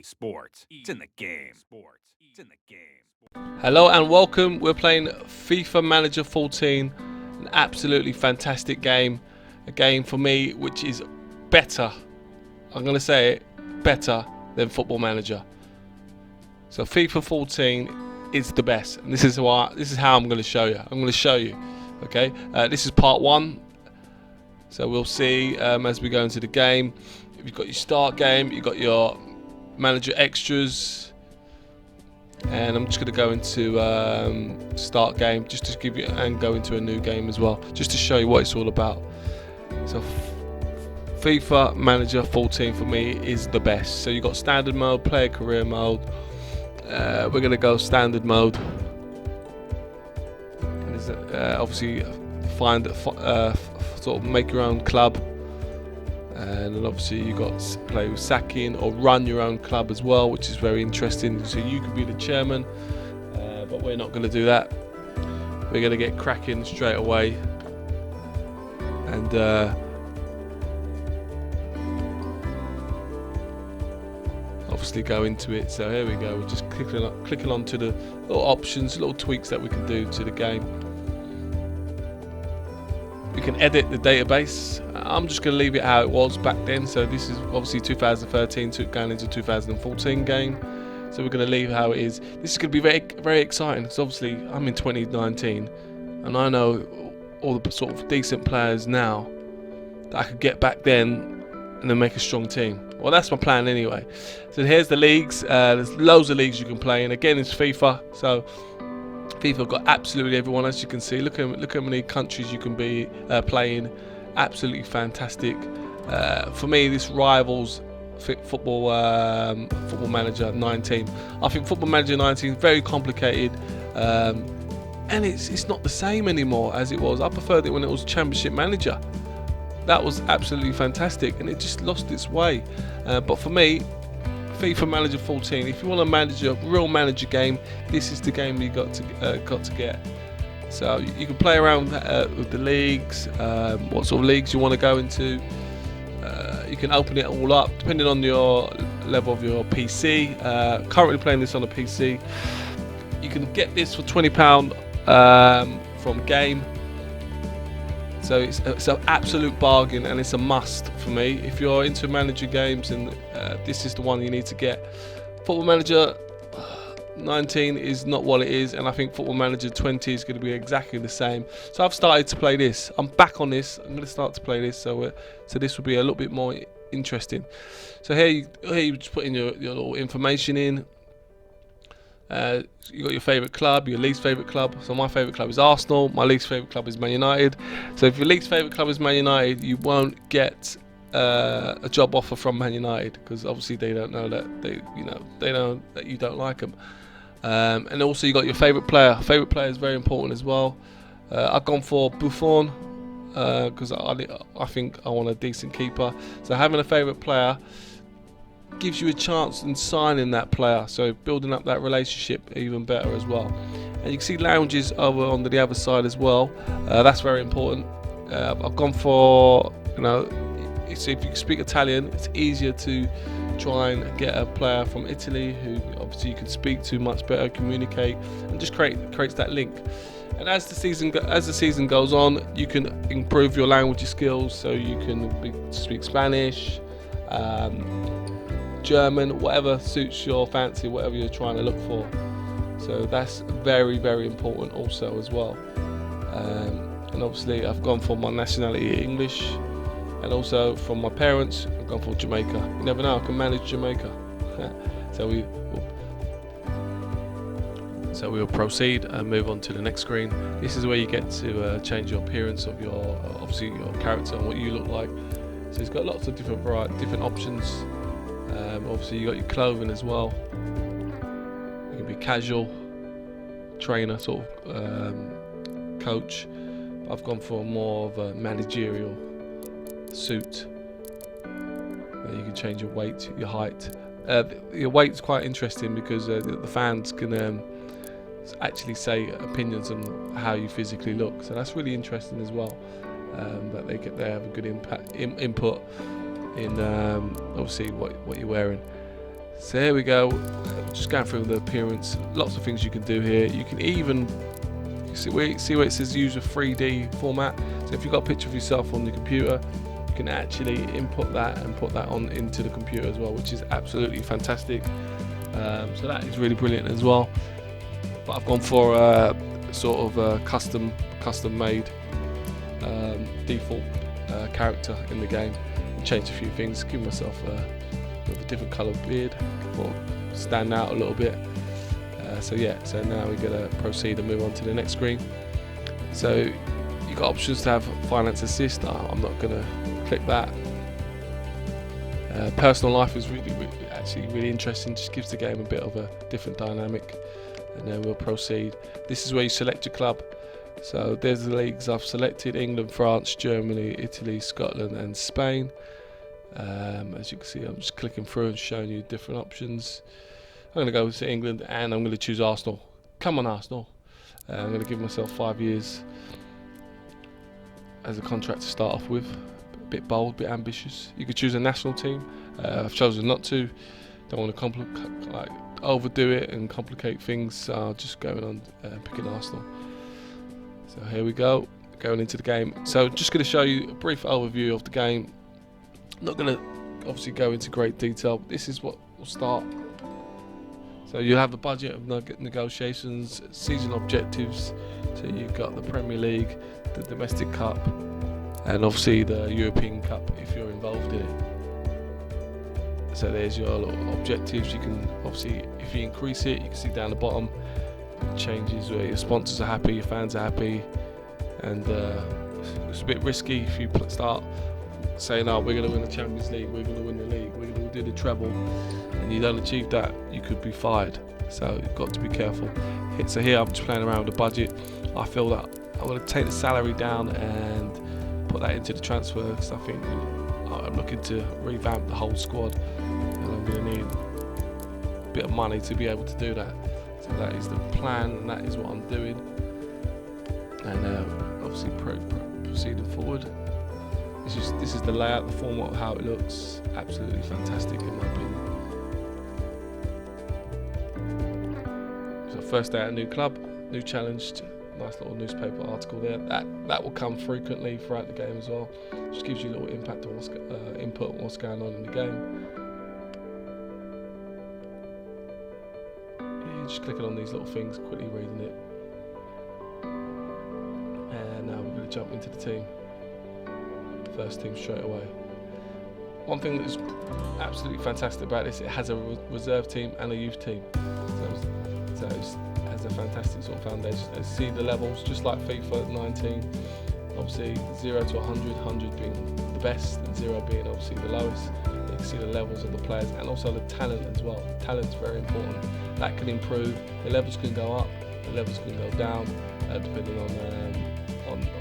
Sports. It's in the game. Sports. It's in the game. Hello and welcome. We're playing FIFA Manager 14, an absolutely fantastic game. A game for me which is better, I'm going to say it, better than Football Manager. So FIFA 14 is the best, and this is how I'm going to show you. I'm going to show you. Okay, this is part one. So we'll see as we go into the game. You've got your start game, you've got your manager extras, and I'm just going to go into start game just to give you, and go into a new game as well, just to show you what it's all about. So FIFA Manager 14 for me is the best. So you've got standard mode, player career mode. We're going to go standard mode. Obviously find sort of make your own club, and then obviously you got to play with sacking or run your own club as well, which is very interesting. So you could be the chairman, but we're not going to do that. We're going to get cracking straight away, and obviously go into it. So here we go. We're just clicking on to the little options, little tweaks that we can do to the game. We can edit the database. I'm just going to leave it how it was back then. So this is obviously 2013 going into 2014 game. So we're going to leave how it is. This is going to be very, very exciting because obviously I'm in 2019 and I know all the sort of decent players now that I could get back then and then make a strong team. Well, that's my plan anyway. So here's the leagues. There's loads of leagues you can play in. Again, it's FIFA. So FIFA got absolutely everyone, as you can see. Look how many countries you can be playing. Absolutely fantastic. For me, this rivals Football Manager 19. I think Football Manager 19 is very complicated, and it's not the same anymore as it was. I preferred it when it was Championship Manager. That was absolutely fantastic, and it just lost its way. But for me, FIFA Manager 14. If you want to manage a real manager game, this is the game you got to get. So you can play around with the leagues, what sort of leagues you want to go into. You can open it all up depending on your level of your PC. Currently playing this on a PC. You can get this for £20 from Game. So it's an absolute bargain, and it's a must for me. If you're into manager games, and this is the one you need to get. Football Manager 19 is not what it is, and I think Football Manager 20 is going to be exactly the same. So I've started to play this. I'm back on this. I'm going to start to play this, so this will be a little bit more interesting. So here you just put in your little information in. You got your favourite club, your least favourite club. So my favourite club is Arsenal. My least favourite club is Man United. So if your least favourite club is Man United, you won't get a job offer from Man United, because obviously they don't know that they know that you don't like them. And also you got your favourite player. Favourite player is very important as well. I've gone for Buffon because I think I want a decent keeper. So having a favourite player gives you a chance in signing that player, so building up that relationship even better as well. And you can see lounges over on the other side as well. That's very important. I've gone for, so if you speak Italian, it's easier to try and get a player from Italy who obviously you can speak to much better, communicate, and just creates that link. And as the season goes on, you can improve your language skills, so you can speak Spanish, German, whatever suits your fancy, whatever you're trying to look for. So that's very, very important also as well. And obviously I've gone for my nationality English, and also from my parents I've gone for Jamaica. You never know, I can manage Jamaica. So we will proceed and move on to the next screen. This is where you get to change your appearance of your character and what you look like. So it's got lots of different options. Obviously you got your clothing as well. You can be casual, trainer, sort of coach. I've gone for more of a managerial suit. You can change your weight, your height. Your weight's quite interesting because the fans can actually say opinions on how you physically look. So that's really interesting as well. That they have a good input in obviously what you're wearing. So here we go, just going through the appearance. Lots of things you can do here. You can even see where it says use a 3D format. So if you've got a picture of yourself on the computer, you can actually input that and put that on into the computer as well, which is absolutely fantastic. So that is really brilliant as well. But I've gone for a sort of a custom made default character in the game, and changed a few things, give myself with a different coloured beard or stand out a little bit. So now we're going to proceed and move on to the next screen. So you've got options to have finance assist. I'm not going to click that. Personal life is actually really interesting, just gives the game a bit of a different dynamic. And then we'll proceed. This is where you select your club. So there's the leagues I've selected: England, France, Germany, Italy, Scotland and Spain. As you can see, I'm just clicking through and showing you different options. I'm going to go to England and I'm going to choose Arsenal. Come on, Arsenal. I'm going to give myself 5 years as a contract to start off with. A bit bold, a bit ambitious. You could choose a national team. I've chosen not to. Don't want to overdo it and complicate things, so just going on picking Arsenal. So here we go, going into the game. So just going to show you a brief overview of the game. I'm not going to obviously go into great detail, but this is what will start. So you'll have a budget of negotiations, season objectives. So you've got the Premier League, the Domestic Cup, and obviously the European Cup if you're involved in it. So there's your little objectives. You can obviously, if you increase it, you can see down the bottom, it changes where your sponsors are happy, your fans are happy, and it's a bit risky if you start saying, "Oh, we're going to win the Champions League, we're going to win the league, we're going to do the treble," and you don't achieve that, you could be fired. So you've got to be careful. So here I'm just playing around with the budget. I feel that I'm going to take the salary down and put that into the transfer, because I think I'm looking to revamp the whole squad, and I'm going to need a bit of money to be able to do that. So that is the plan, and that is what I'm doing. And obviously proceeding forward. This is the layout, the format, how it looks. Absolutely fantastic in my opinion. So first day at a new club, new challenge. Nice little newspaper article there. That will come frequently throughout the game as well. Just gives you a little impact on input on what's going on in the game. Yeah, just clicking on these little things, quickly reading it. And now we're going to jump into the team. First team straight away. One thing that's absolutely fantastic about this, it has a reserve team and a youth team. So it has a fantastic sort of foundation. You see the levels, just like FIFA 19. Obviously 0 to 100, 100 being the best and 0 being obviously the lowest. You can see the levels of the players and also the talent as well. Talent's very important. That can improve. The levels can go up, the levels can go down, depending on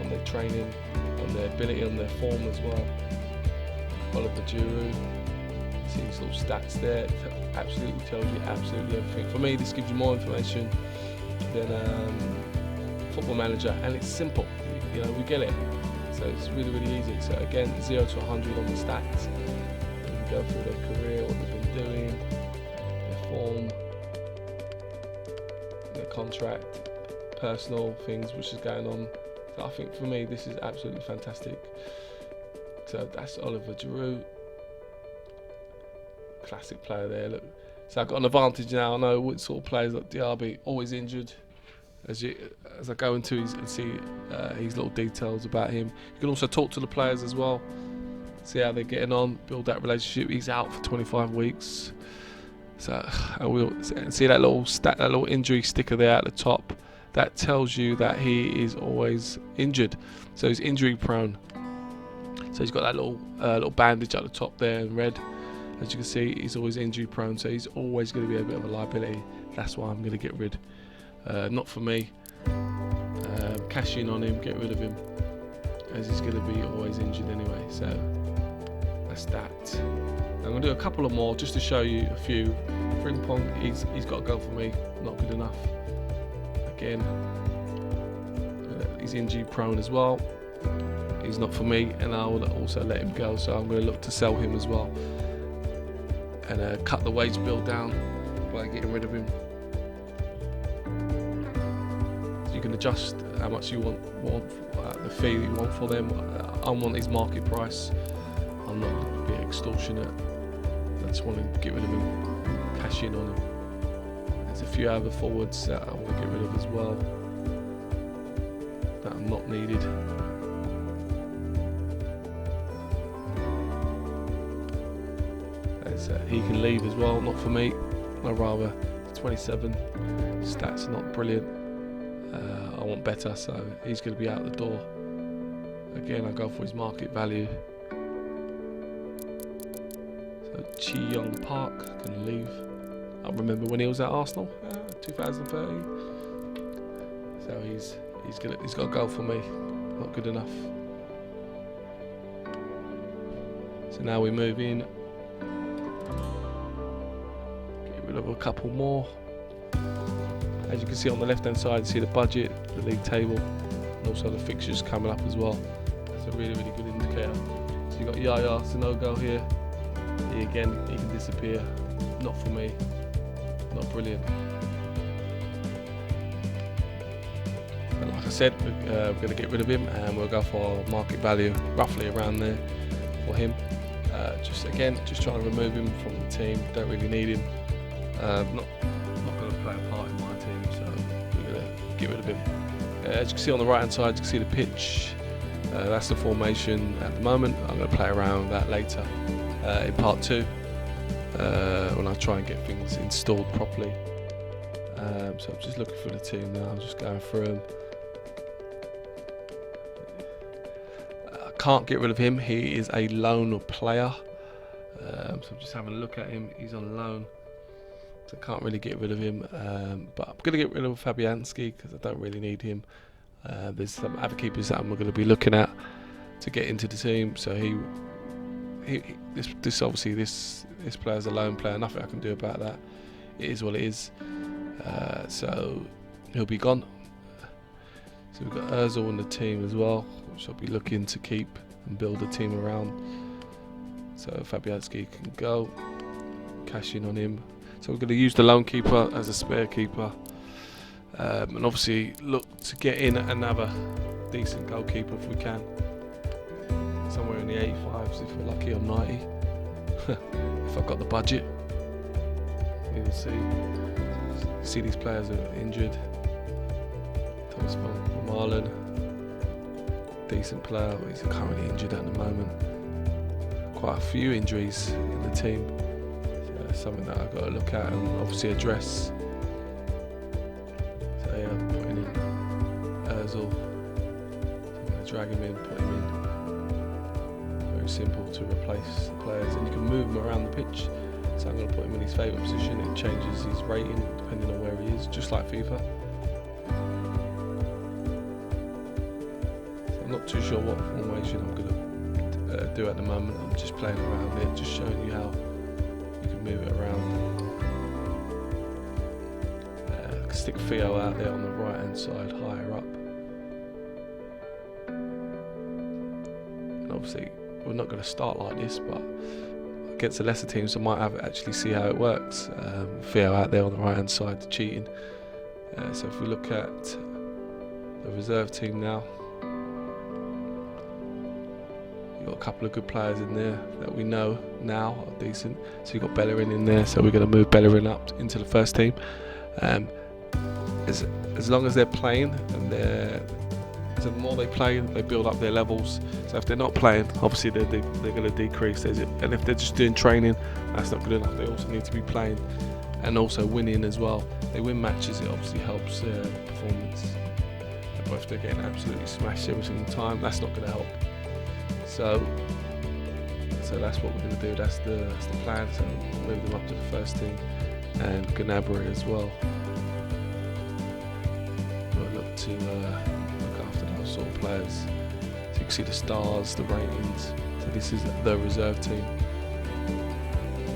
their training, on their ability, on their form as well. Oliver Giroud, see these little stats there. It absolutely tells you absolutely everything. For me, this gives you more information than Football Manager, and it's simple. You know, we get it. So it's really, really easy. So again, 0 to 100 on the stats. You can go through their career, what they've been doing, their form, their contract, personal things which is going on. So I think for me, this is absolutely fantastic. So that's Oliver Giroud, classic player there. Look, so I've got an advantage now. I know what sort of players like Diaby, always injured. As I go into and see his little details about him. You can also talk to the players as well, see how they're getting on, build that relationship. He's out for 25 weeks. So I will see that little injury sticker there at the top. That tells you that he is always injured. So he's injury prone. So he's got that little bandage at the top there in red. As you can see, he's always injury prone. So he's always going to be a bit of a liability. That's why I'm going to get rid. Not for me. Cash in on him, get rid of him, as he's going to be always injured anyway. So that's that. I'm going to do a couple of more just to show you a few. Frimpong, he's got to go for me. Not good enough. Again, he's injury prone as well. He's not for me, and I will also let him go. So I'm going to look to sell him as well. and cut the wage bill down by getting rid of him. So you can adjust how much you want the fee you want for them. I want his market price. I'm not going to be extortionate. I just want to get rid of him, cash in on him. There's a few other forwards that I want to get rid of as well that are not needed. He can leave as well, not for me. I'd rather 27. Stats are not brilliant. I want better, so he's going to be out the door. Again, I go for his market value. So Chi Young Park can leave. I remember when he was at Arsenal, 2013. So he's got to go for me. Not good enough. So now we move in. Get rid of a couple more. As you can see on the left hand side, you see the budget, the league table, and also the fixtures coming up as well. That's a really, really good indicator. So you've got Yaya Sanogo here. He can disappear. Not for me. Not brilliant. But like I said, we're going to get rid of him and we'll go for market value roughly around there for him. Just trying to remove him from the team. Don't really need him. Not going to play a part in my team, so we're going to get rid of him. As you can see on the right hand side, you can see the pitch. That's the formation at the moment. I'm going to play around with that later in part 2 when I try and get things installed properly. So I'm just looking for the team now. I'm just going through them. I can't get rid of him. He is a loan player. So I'm just having a look at him. He's on loan. So I can't really get rid of him, but I'm going to get rid of Fabianski because I don't really need him. There's some other keepers that I'm going to be looking at to get into the team. So this obviously this player's a lone player. Nothing I can do about that. It is what it is. So he'll be gone. So we've got Ozil in the team as well, which I'll be looking to keep and build a team around. So Fabianski can go. Cash in on him. So we're going to use the lone keeper as a spare keeper, and obviously look to get in another decent goalkeeper if we can. Somewhere in the 85s if we're lucky, or 90 if I've got the budget. We'll see these players are injured. Thomas van Marlen, decent player, but he's currently injured at the moment. Quite a few injuries in the team. Something that I've got to look at and obviously address. So yeah, I'm putting in Ozil. I'm going to drag him in, put him in. Very simple to replace the players, and you can move them around the pitch. So I'm going to put him in his favourite position. It changes his rating depending on where he is, just like FIFA. So I'm not too sure what formation I'm going to do at the moment. I'm just playing around it, just showing you how move it around. Stick Theo out there on the right hand side, higher up. And obviously we're not going to start like this, but against the lesser teams I might have actually see how it works. Theo out there on the right hand side cheating. So if we look at the reserve team now, got a couple of good players in there that we know now are decent. So you've got Bellerin in there, so we're going to move Bellerin up into the first team. As long as they're playing, and so the more they play, they build up their levels. So if they're not playing, obviously they're going to decrease. And if they're just doing training, that's not good enough. They also need to be playing and also winning as well. They win matches, it obviously helps their performance. But if they're getting absolutely smashed every single time, that's not going to help. So that's what we're going to do. That's the plan. So we'll move them up to the first team, and Gnabry as well. We'll look to look after those sort of players. So you can see the stars, the ratings. So this is the reserve team,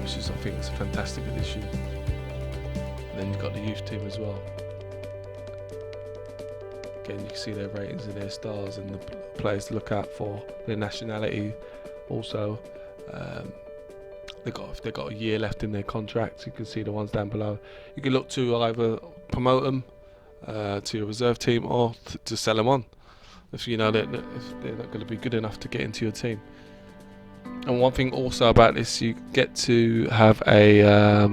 which is, I think, it's a fantastic addition. And then you've got the youth team as well. Again, you can see their ratings and their stars and the players to look out for, their nationality. Also, if they've got a year left in their contract. You can see the ones down below. You can look to either promote them to your reserve team, or to sell them on if you know that if they're not going to be good enough to get into your team. And one thing also about this, you get to have a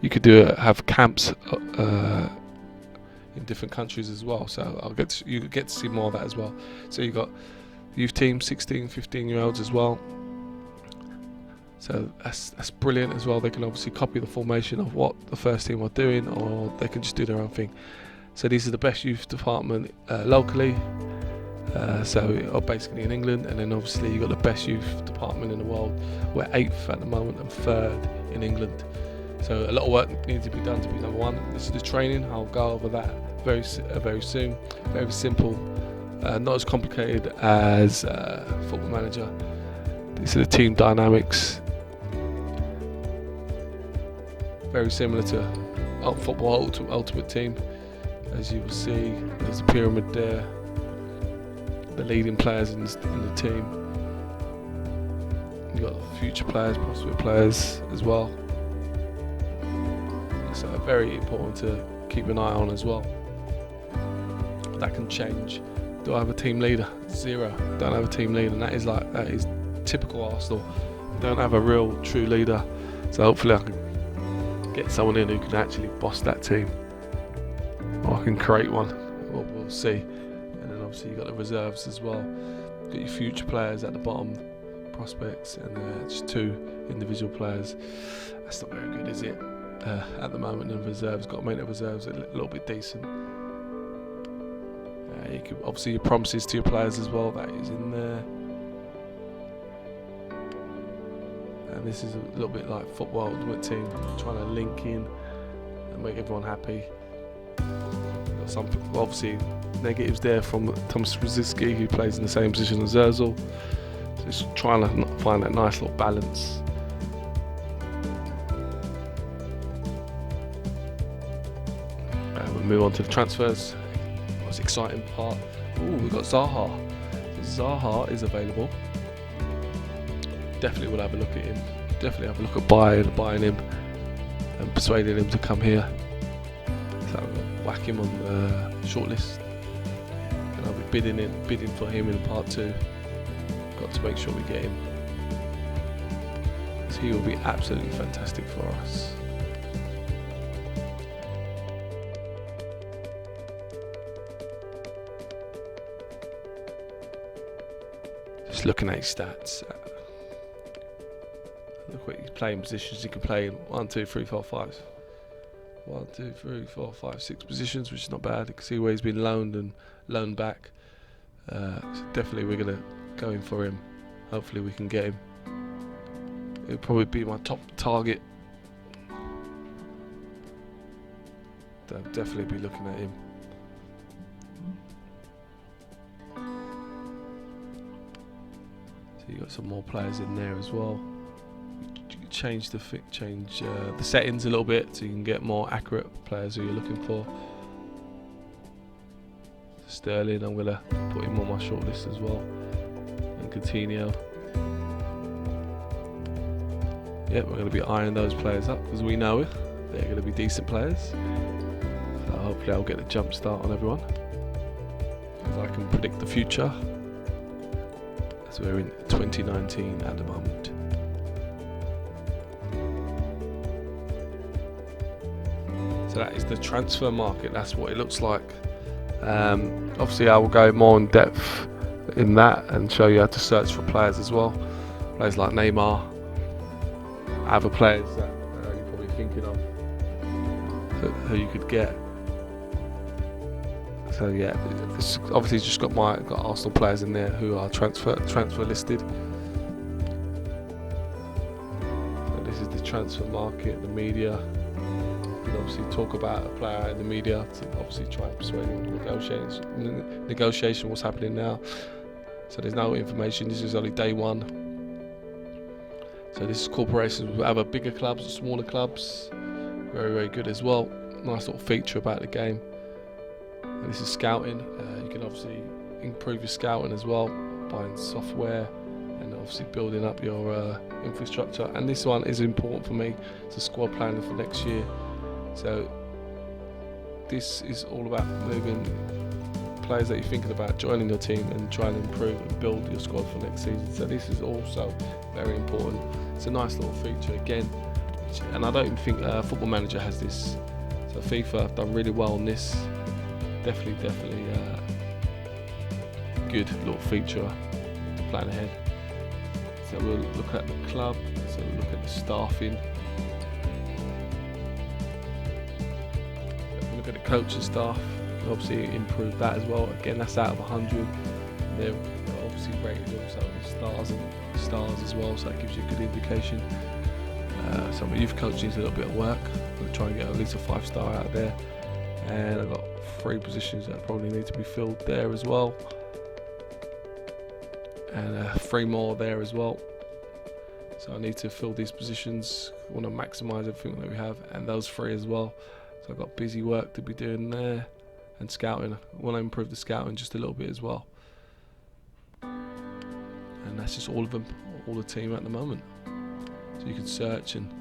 you could have camps in different countries as well. So you get to see more of that as well. So you got youth team, 16, 15-year-olds as well. So that's brilliant as well. They can obviously copy the formation of what the first team are doing, or they can just do their own thing. So these are the best youth department locally, or basically in England, and then obviously you've got the best youth department in the world. We're 8th at the moment and 3rd in England. So a lot of work needs to be done to be number 1. This is the training. I'll go over that very soon. Very simple, not as complicated as Football Manager. These are the team dynamics. Very similar to Football Ultimate Team. As you will see, there's a pyramid there. The leading players in the team. You've got future players, prospect players as well. So very important to keep an eye on as well. That can change. Do I have a team leader? 0. Don't have a team leader, and that is typical Arsenal. Don't have a real true leader. So hopefully I can get someone in who can actually boss that team, or I can create one. We'll see. And then obviously you've got the reserves as well. You've got your future players at the bottom, prospects, and just 2 individual players. That's not very good, is it? At the moment, the reserves, got to make the reserves a little bit decent. You can obviously your promises to your players as well, that is in there. And this is a little bit like Football Ultimate Team, trying to link in and make everyone happy. Got some obviously negatives there from Thomas Rosicky, who plays in the same position as Ozil. So just trying to find that nice little balance. We'll move on to the transfers. Most exciting part. We've got Zaha. So Zaha is available. Definitely will have a look at him. Definitely have a look at buying him and persuading him to come here. So we'll whack him on the shortlist, and I'll be bidding for him in part 2. Got to make sure we get him. So he will be absolutely fantastic for us. Just looking at his stats. Look what his playing positions. He can play in 1, 2, 3, 4, 5. 1, 2, 3, 4, 5, 6 positions, which is not bad. You can see where he's been loaned and loaned back. So definitely we're going to go in for him. Hopefully we can get him. It'll probably be my top target. I'll definitely be looking at him. So you got some more players in there as well. Change the settings a little bit so you can get more accurate players who you're looking for. Sterling, I'm gonna put him on my shortlist as well, and Coutinho. Yep, we're gonna be eyeing those players up because we know they're gonna be decent players. So hopefully I'll get a jump start on everyone, because I can predict the future. So we're in 2019 at the moment. So that is the transfer market. That's what it looks like. Obviously I will go more in depth in that and show you how to search for players as well. Players like Neymar, other players that you're probably thinking of who you could get. So yeah, this obviously just got Arsenal players in there who are transfer listed. So this is the transfer market, the media. Obviously talk about a player in the media to obviously try and persuade him to negotiation what's happening now. So there's no information, this is only day 1. So this is corporations with other bigger clubs or smaller clubs. Very, very good as well. Nice little feature about the game. And this is scouting. You can obviously improve your scouting as well, buying software. and obviously building up your infrastructure. And this one is important for me, it's a squad planning for next year. So this is all about moving players that you're thinking about joining your team and trying to improve and build your squad for next season. So this is also very important. It's a nice little feature again, and I don't even think Football Manager has this. So FIFA have done really well on this. Definitely good little feature to plan ahead. So we'll look at the club, so we'll look at the staffing. We'll look at the coaching staff, obviously improve that as well. Again, that's out of 100. They're obviously rated also with stars as well, so that gives you a good indication. So my youth coach needs a little bit of work. I'm going to try and get at least a 5-star out there. And I've got 3 positions that probably need to be filled there as well. And 3 more there as well. So I need to fill these positions. I want to maximise everything that we have, and those 3 as well. So I've got busy work to be doing there. And scouting, I want to improve the scouting just a little bit as well. And that's just all of them, all the team at the moment. So you can search and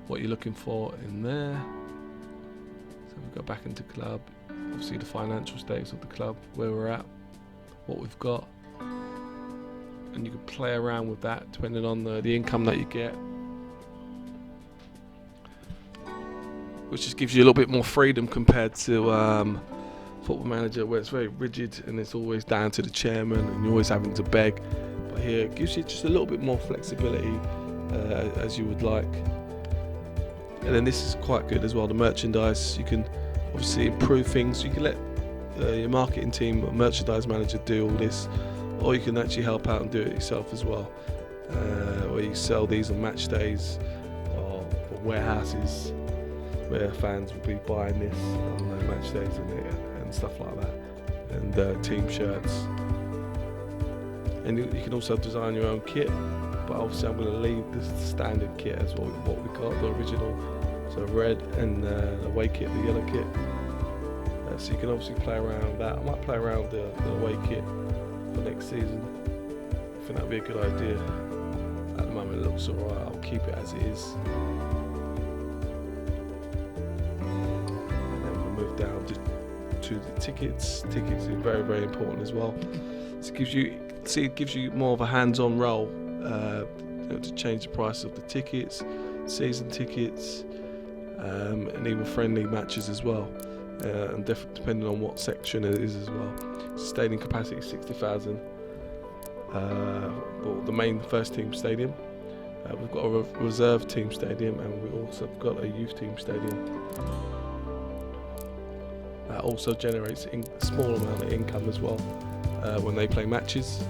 what you're looking for in there. So we go back into club, obviously the financial status of the club, where we're at, what we've got. And you can play around with that depending on the income that you get. Which just gives you a little bit more freedom compared to Football Manager, where it's very rigid and it's always down to the chairman and you're always having to beg. But here it gives you just a little bit more flexibility as you would like. And then this is quite good as well, the merchandise. You can obviously improve things. You can let your marketing team or merchandise manager do all this, or you can actually help out and do it yourself as well. Where you sell these on match days or warehouses where fans will be buying this on match days and stuff like that, and team shirts. And you can also design your own kit, but obviously I'm going to leave this standard kit as what we got, the original. So red and the away kit, the yellow kit. So you can obviously play around with that. I might play around the away kit for next season. I think that'd be a good idea. At the moment it looks alright, I'll keep it as it is. And then we'll move down to the tickets. Tickets is very, very important as well. So it gives you more of a hands-on role to change the price of the tickets, season tickets, and even friendly matches as well. And depending on what section it is as well. Stadium capacity is 60,000. Well, the main first team stadium. We've got a reserve team stadium, and we also got a youth team stadium. That also generates a small amount of income as well when they play matches.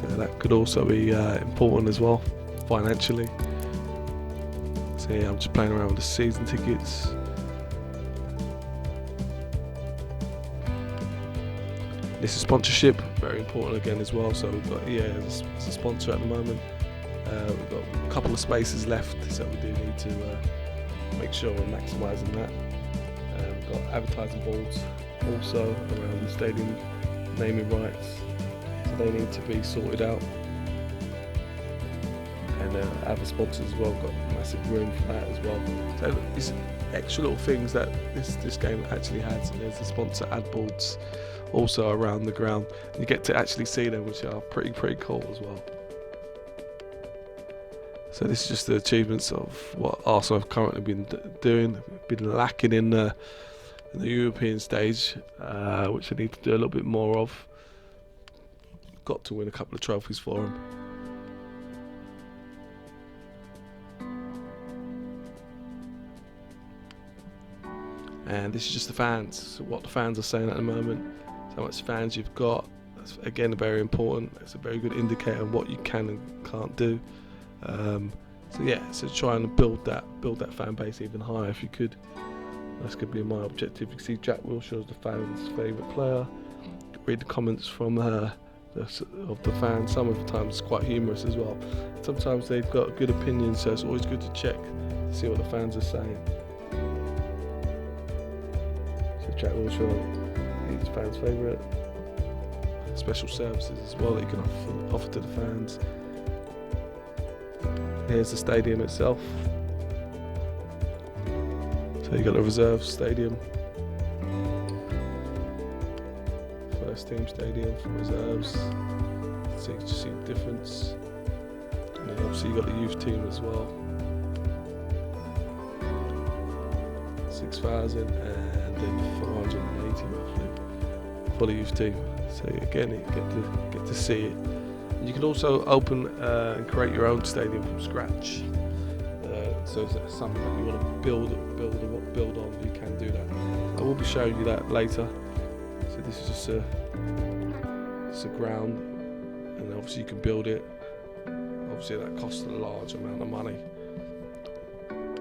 So that could also be important as well financially. So yeah, I'm just playing around with the season tickets. This is sponsorship, very important again as well. So we've got EA as a sponsor at the moment. We've got a couple of spaces left, so we do need to make sure we're maximising that. We've got advertising boards also around the stadium, naming rights, so they need to be sorted out. And other sponsors as well, got massive room for that as well. So it's extra little things that this game actually has. And there's the sponsor ad boards also around the ground. And you get to actually see them, which are pretty cool as well. So this is just the achievements of what Arsenal have currently been doing. Been lacking in the European stage, which I need to do a little bit more of. Got to win a couple of trophies for them. And this is just the fans, so what the fans are saying at the moment, how much fans you've got. That's again very important. It's a very good indicator of what you can and can't do. So yeah, so try and build that fan base even higher if you could. That's going to be my objective. You can see Jack Wilshare's the fans' favourite player. Read the comments from of the fans. Some of the times it's quite humorous as well. Sometimes they've got good opinions, so it's always good to check to see what the fans are saying. So Jack Wilshere, he's fans' favourite. Special services as well that you can offer to the fans. Here's the stadium itself. So you got the reserve stadium, first team stadium for reserves. So you can see the difference. And then obviously you got the youth team as well. 6,000 and then 480 roughly for the youth team. So again, you get to see it. And you can also open and create your own stadium from scratch. So if that's something that you want to build on, you can do that. I will be showing you that later. So this is just a ground, and obviously you can build it. Obviously that costs a large amount of money,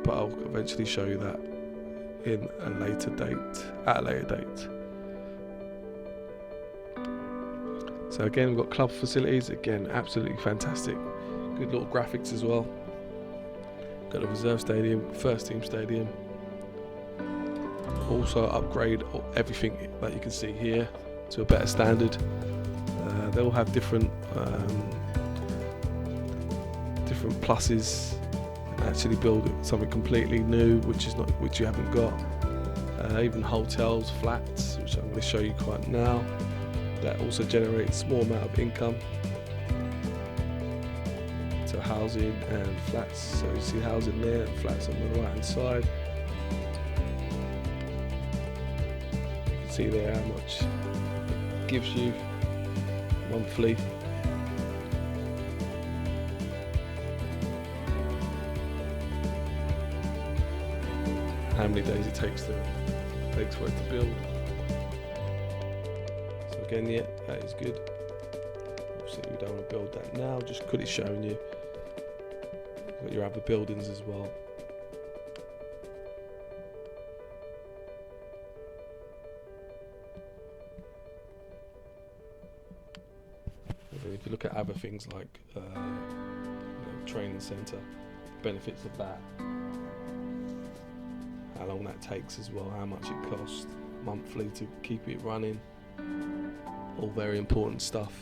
but I'll eventually show you that in a later date. So again, we've got club facilities. Again, absolutely fantastic. Good little graphics as well. Got the reserve stadium, first team stadium. Also upgrade everything that you can see here to a better standard. They all have different pluses. Actually build something completely new, which you haven't got. Even hotels, flats, which I'm going to show you quite now. That also generates a small amount of income. So housing and flats. So you see housing there and flats on the right hand side. You can see there how much it gives you monthly. How many days it takes for it to build. So again, yeah, that is good. Obviously we don't want to build that now, just quickly showing you. You've got your other buildings as well. And then if you look at other things like training centre, benefits of that. How long that takes as well, how much it costs monthly to keep it running. All very important stuff.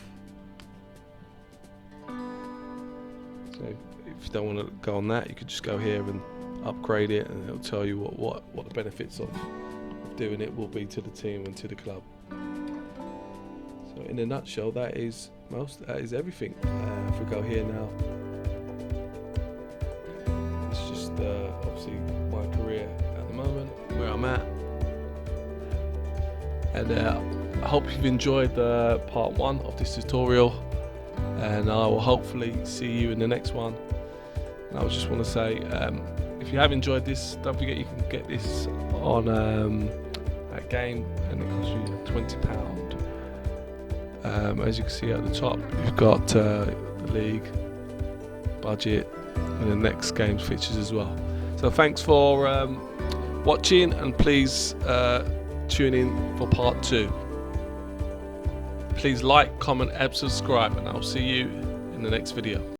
So if you don't want to go on that, you could just go here and upgrade it, and it'll tell you what the benefits of doing it will be to the team and to the club. So in a nutshell, that is everything. If we go here now, it's just obviously my career at the moment, where I'm at. And I hope you've enjoyed part 1 of this tutorial, and I will hopefully see you in the next one. And I just want to say, if you have enjoyed this, don't forget you can get this on that game, and it costs you £20. As you can see at the top, you've got the league, budget, and the next game's features as well. So thanks for watching, and please tune in for part 2. Please like, comment and subscribe, and I'll see you in the next video.